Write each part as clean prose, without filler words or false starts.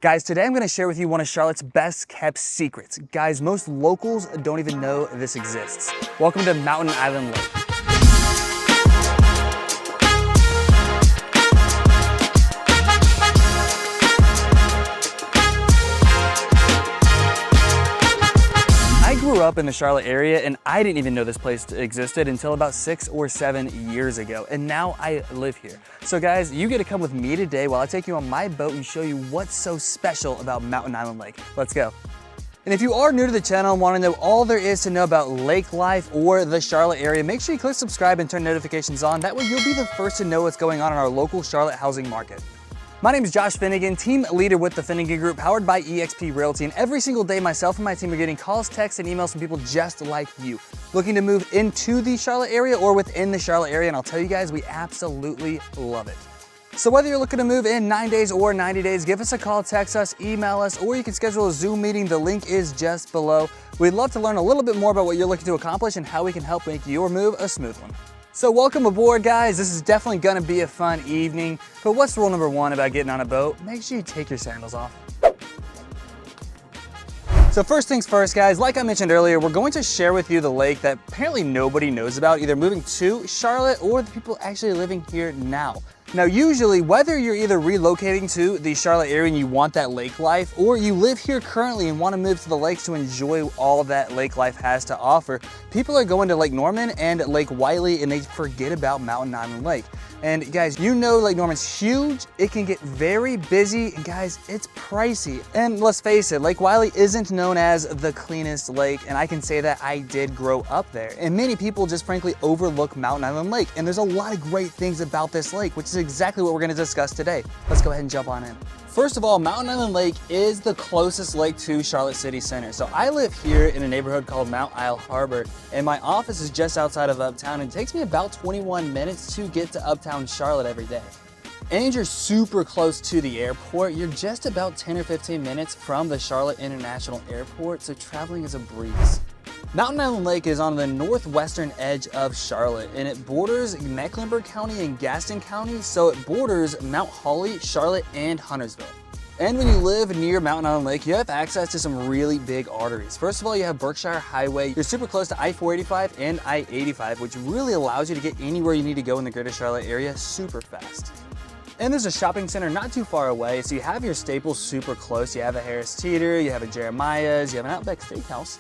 Guys, today I'm gonna share with you one of Charlotte's best kept secrets. Guys, most locals don't even know this exists. Welcome to Mountain Island Lake. I grew up in the Charlotte area and I didn't even know this place existed until about 6 or 7 years ago. And now I live here. So guys, you get to come with me today while I take you on my boat and show you what's so special about Mountain Island Lake. Let's go. And if you are new to the channel and want to know all there is to know about lake life or the Charlotte area, make sure you click subscribe and turn notifications on. That way you'll be the first to know what's going on in our local Charlotte housing market. My name is Josh Finigan, team leader with the Finigan Group, powered by eXp Realty, and every single day myself and my team are getting calls, texts, and emails from people just like you, looking to move into the Charlotte area or within the Charlotte area, and I'll tell you guys, we absolutely love it. So whether you're looking to move in 9 days or 90 days, give us a call, text us, email us, or you can schedule a Zoom meeting. The link is just below. We'd love to learn a little bit more about what you're looking to accomplish and how we can help make your move a smooth one. So welcome aboard, guys. This is definitely gonna be a fun evening, but what's rule number one about getting on a boat? Make sure you take your sandals off. So first things first, guys, like I mentioned earlier, we're going to share with you the lake that apparently nobody knows about, either moving to Charlotte or the people actually living here now. Now, usually, whether you're either relocating to the Charlotte area and you want that lake life, or you live here currently and want to move to the lakes to enjoy all that lake life has to offer, people are going to Lake Norman and Lake Wylie and they forget about Mountain Island Lake. And guys, you know Lake Norman's huge, it can get very busy, and guys, it's pricey. And let's face it, Lake Wylie isn't known as the cleanest lake, and I can say that I did grow up there. And many people just frankly overlook Mountain Island Lake, and there's a lot of great things about this lake, which is exactly what we're gonna discuss today. Let's go ahead and jump on in. First of all, Mountain Island Lake is the closest lake to Charlotte City Center. So I live here in a neighborhood called Mount Isle Harbor, and my office is just outside of Uptown, and it takes me about 21 minutes to get to Uptown Charlotte every day. And you're super close to the airport. You're just about 10 or 15 minutes from the Charlotte International Airport, so traveling is a breeze. Mountain Island Lake is on the northwestern edge of Charlotte, and it borders Mecklenburg County and Gaston County, so it borders Mount Holly, Charlotte, and Huntersville. And when you live near Mountain Island Lake, you have access to some really big arteries. First of all, you have Berkshire Highway. You're super close to I-485 and I-85, which really allows you to get anywhere you need to go in the greater Charlotte area super fast. And there's a shopping center not too far away, so you have your staples super close. You have a Harris Teeter, you have a Jeremiah's, you have an Outback Steakhouse,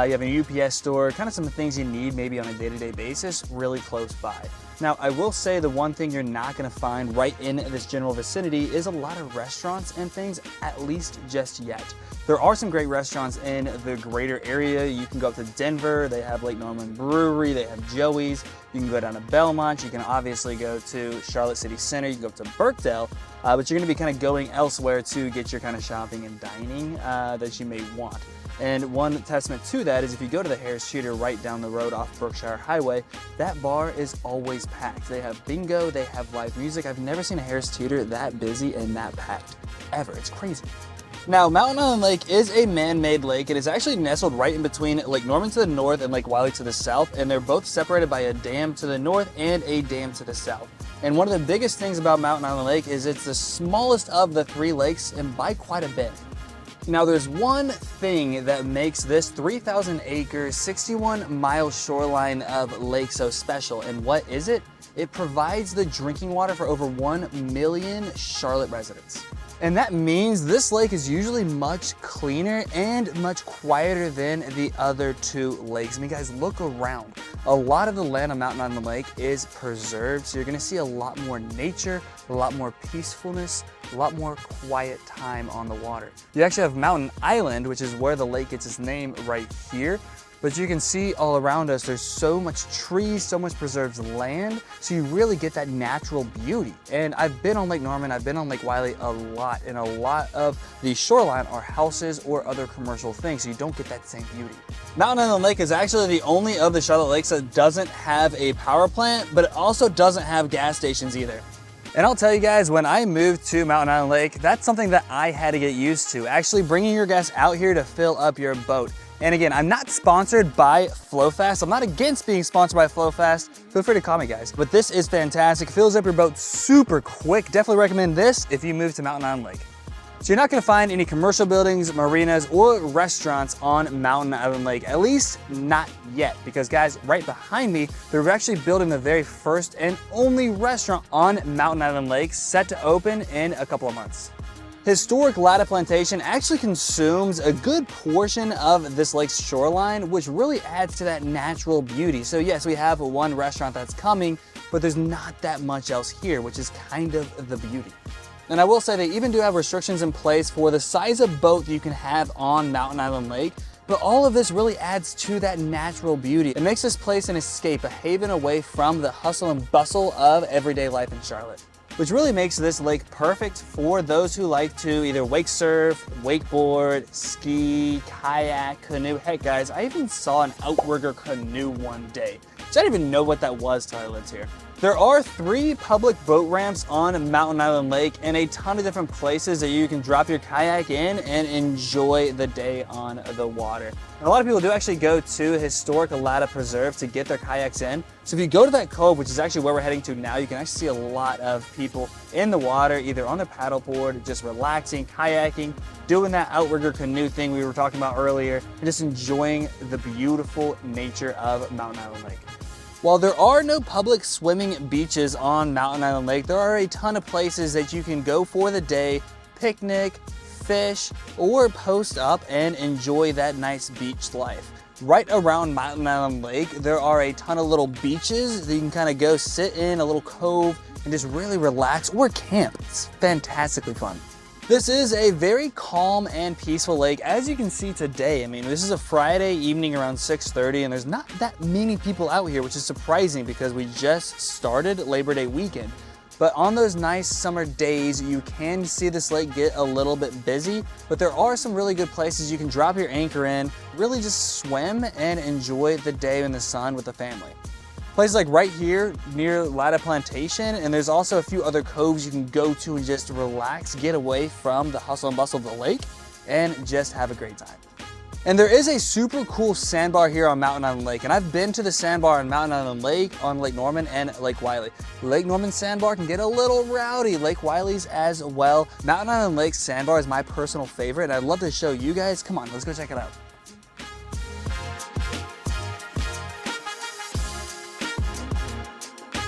you have a UPS store, kind of some things you need maybe on a day-to-day basis, really close by. Now, I will say the one thing you're not gonna find right in this general vicinity is a lot of restaurants and things, at least just yet. There are some great restaurants in the greater area. You can go up to Denver, they have Lake Norman Brewery, they have Joey's. You can go down to Belmont, you can obviously go to Charlotte City Center, you can go up to Burkdale, but you're gonna be kind of going elsewhere to get your kind of shopping and dining that you may want. And one testament to that is if you go to the Harris Teeter right down the road off Berkshire Highway, that bar is always packed. They have bingo, they have live music. I've never seen a Harris Teeter that busy and that packed, ever. It's crazy. Now, Mountain Island Lake is a man-made lake. It is actually nestled right in between Lake Norman to the north and Lake Wylie to the south, and they're both separated by a dam to the north and a dam to the south. And one of the biggest things about Mountain Island Lake is it's the smallest of the three lakes, and by quite a bit. Now, there's one thing that makes this 3,000-acre, 61-mile shoreline of lake so special, and what is it? It provides the drinking water for over 1 million Charlotte residents. And that means this lake is usually much cleaner and much quieter than the other two lakes. I mean, guys, look around. A lot of the land on Mountain Island Lake is preserved, so you're gonna see a lot more nature, a lot more peacefulness, a lot more quiet time on the water. You actually have Mountain Island, which is where the lake gets its name right here. But you can see all around us, there's so much trees, so much preserved land, so you really get that natural beauty. And I've been on Lake Norman, I've been on Lake Wylie a lot, and a lot of the shoreline are houses or other commercial things, so you don't get that same beauty. Mountain Island Lake is actually the only of the Charlotte lakes that doesn't have a power plant, but it also doesn't have gas stations either. And I'll tell you guys, when I moved to Mountain Island Lake, that's something that I had to get used to, actually bringing your gas out here to fill up your boat. And again, I'm not sponsored by FlowFast. I'm not against being sponsored by FlowFast. Feel free to call me, guys. But this is fantastic. Fills up your boat super quick. Definitely recommend this if you move to Mountain Island Lake. So you're not gonna find any commercial buildings, marinas, or restaurants on Mountain Island Lake, at least not yet, because guys, right behind me, they're actually building the very first and only restaurant on Mountain Island Lake, set to open in a couple of months. Historic Latta Plantation actually consumes a good portion of this lake's shoreline, which really adds to that natural beauty. So yes, we have one restaurant that's coming, but there's not that much else here, which is kind of the beauty. And I will say they even do have restrictions in place for the size of boat that you can have on Mountain Island Lake, but all of this really adds to that natural beauty. It makes this place an escape, a haven away from the hustle and bustle of everyday life in Charlotte, which really makes this lake perfect for those who like to either wake surf, wakeboard, ski, kayak, canoe. Heck guys, I even saw an outrigger canoe one day. So I didn't even know what that was till I lived here. There are 3 public boat ramps on Mountain Island Lake and a ton of different places that you can drop your kayak in and enjoy the day on the water. And a lot of people do actually go to historic Latta Preserve to get their kayaks in. So if you go to that cove, which is actually where we're heading to now, you can actually see a lot of people in the water, either on their paddleboard, just relaxing, kayaking, doing that outrigger canoe thing we were talking about earlier, and just enjoying the beautiful nature of Mountain Island Lake. While there are no public swimming beaches on Mountain Island Lake, there are a ton of places that you can go for the day, picnic, fish, or post up and enjoy that nice beach life. Right around Mountain Island Lake, there are a ton of little beaches that you can kind of go sit in a little cove and just really relax or camp. It's fantastically fun. This is a very calm and peaceful lake, as you can see today. I mean, this is a Friday evening around 6:30, and there's not that many people out here, which is surprising because we just started Labor Day weekend. But on those nice summer days, you can see this lake get a little bit busy, but there are some really good places you can drop your anchor in, really just swim and enjoy the day in the sun with the family. Places like right here near Latta Plantation, and there's also a few other coves you can go to and just relax, get away from the hustle and bustle of the lake, and just have a great time. And there is a super cool sandbar here on Mountain Island Lake, and I've been to the sandbar on Mountain Island Lake, on Lake Norman, and Lake Wiley. Lake Norman sandbar can get a little rowdy, Lake Wiley's as well. Mountain Island Lake sandbar is my personal favorite, and I'd love to show you guys. Come on, let's go check it out.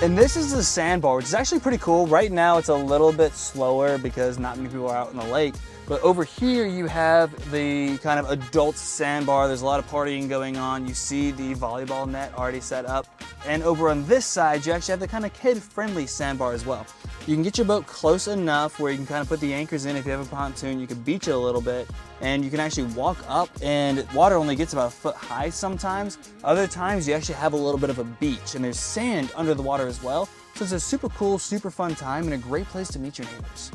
And this is the sandbar, which is actually pretty cool. Right now it's a little bit slower because not many people are out in the lake. But over here you have the kind of adult sandbar. There's a lot of partying going on. You see the volleyball net already set up. And over on this side, you actually have the kind of kid-friendly sandbar as well. You can get your boat close enough where you can kind of put the anchors in. If you have a pontoon, you can beach it a little bit, and you can actually walk up, and water only gets about a foot high sometimes. Other times you actually have a little bit of a beach, and there's sand under the water as well. So it's a super cool, super fun time and a great place to meet your neighbors.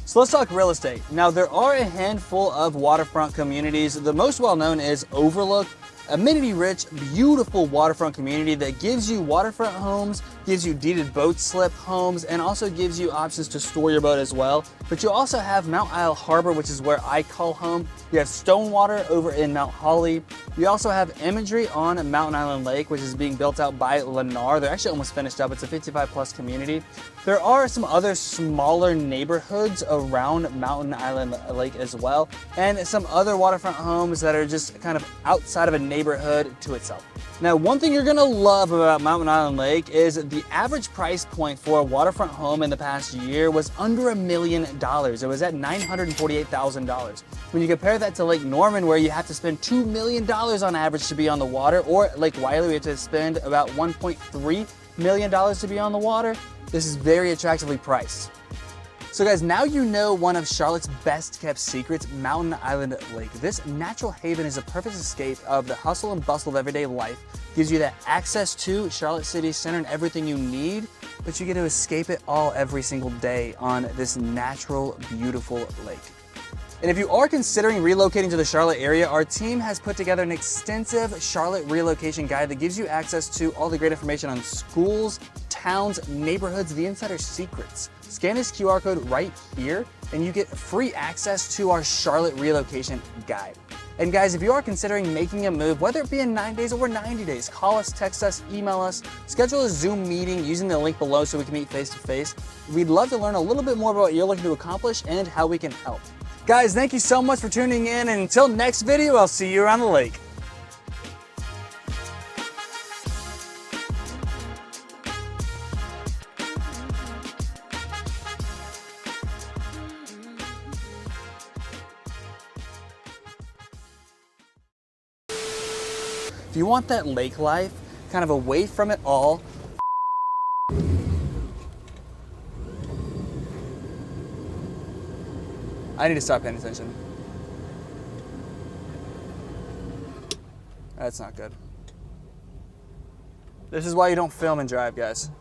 So let's talk real estate. Now there are a handful of waterfront communities. The most well-known is Overlook, amenity-rich, beautiful waterfront community that gives you waterfront homes, gives you deeded boat slip homes, and also gives you options to store your boat as well. But you also have Mount Isle Harbor, which is where I call home. You have Stonewater over in Mount Holly. You also have Imagery on Mountain Island Lake, which is being built out by Lennar. They're actually almost finished up. It's a 55+ community. There are some other smaller neighborhoods around Mountain Island Lake as well, and some other waterfront homes that are just kind of outside of a neighborhood to itself. Now, one thing you're gonna love about Mountain Island Lake is the average price point for a waterfront home in the past year was under $1 million. It was at $948,000. When you compare that to Lake Norman, where you have to spend $2 million on average to be on the water, or Lake Wiley, we have to spend about $1.3 million to be on the water, this is very attractively priced. So guys, now you know one of Charlotte's best kept secrets, Mountain Island Lake. This natural haven is a perfect escape of the hustle and bustle of everyday life, gives you that access to Charlotte City Center and everything you need, but you get to escape it all every single day on this natural, beautiful lake. And if you are considering relocating to the Charlotte area, our team has put together an extensive Charlotte relocation guide that gives you access to all the great information on schools, towns, neighborhoods, the insider secrets. Scan this QR code right here and you get free access to our Charlotte relocation guide. And guys, if you are considering making a move, whether it be in 9 days or 90 days, call us, text us, email us, schedule a Zoom meeting using the link below so we can meet face to face. We'd love to learn a little bit more about what you're looking to accomplish and how we can help. Guys, thank you so much for tuning in, and until next video, I'll see you around the lake. If you want that lake life, kind of away from it all, I need to start paying attention. That's not good. This is why you don't film and drive, guys.